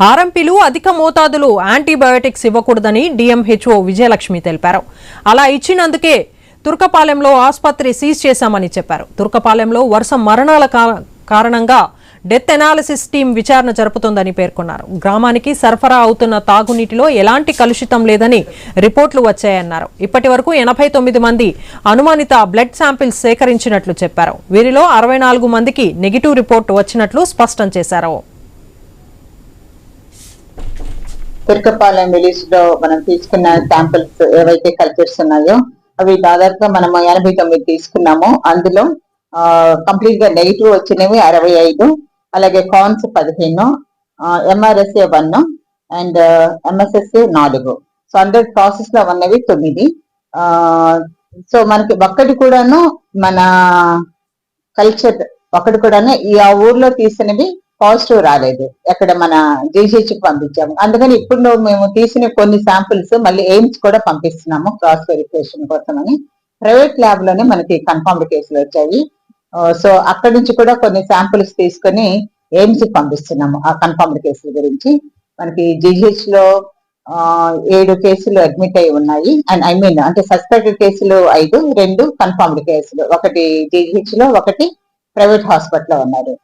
ఆర్ఎంపీలు అధిక మోతాదులో యాంటీబయోటిక్స్ ఇవ్వకూడదని డిఎంహెచ్ఓ విజయలక్ష్మి తెలిపారు. అలా ఇచ్చినందుకే తుర్కపాలెంలో ఆసుపత్రి సీజ్ చేశామని చెప్పారు. తుర్కపాలెంలో వరుస మరణాల కారణంగా డెత్ ఎనాలిసిస్ టీం విచారణ జరుపుతోందని పేర్కొన్నారు. గ్రామానికి సరఫరా అవుతున్న తాగునీటిలో ఎలాంటి కలుషితం లేదని రిపోర్టులు వచ్చాయన్నారు. ఇప్పటి వరకు 89 మంది అనుమానిత బ్లడ్ శాంపిల్స్ సేకరించినట్లు చెప్పారు. వీరిలో 64 మందికి నెగిటివ్ రిపోర్టు వచ్చినట్లు స్పష్టం చేశారు. తుర్కపాలెం విలేజ్ లో మనం తీసుకున్న శాంపిల్స్ ఏవైతే కల్చర్స్ ఉన్నాయో అవి దాదాపుగా మనం 89 తీసుకున్నాము. అందులో కంప్లీట్ గా నెగిటివ్ వచ్చినవి 65, అలాగే కాన్స్ 15, MRSA 1 and MSSA 4. So under process లో ఉన్నవి 9. సో మనకి ఒక్కటి కూడాను మన కల్చర్ ఒకటి కూడాను ఆ ఊర్లో తీసినవి పాజిటివ్ రాలేదు. ఎక్కడ మన జీజీహెచ్ కి పంపించాము. అందుకని ఇప్పుడు మేము తీసిన కొన్ని శాంపిల్స్ మళ్ళీ ఎయిమ్స్ కూడా పంపిస్తున్నాము క్రాస్ వెరిఫికేషన్ కోసమని. ప్రైవేట్ ల్యాబ్ లోనే మనకి కన్ఫర్మ్డ్ కేసులు వచ్చాయి. సో అక్కడి నుంచి కూడా కొన్ని శాంపిల్స్ తీసుకొని ఎయిమ్స్ కి పంపిస్తున్నాము ఆ కన్ఫర్మ్డ్ కేసుల గురించి. మనకి జీజీహెచ్ లో 7 కేసులు అడ్మిట్ అయి ఉన్నాయి. అండ్ అంటే సస్పెక్టెడ్ కేసులు 5, 2 కన్ఫర్మ్డ్ కేసులు, ఒకటి జీజీహెచ్ లో, ఒకటి ప్రైవేట్ హాస్పిటల్ లో ఉన్నారు.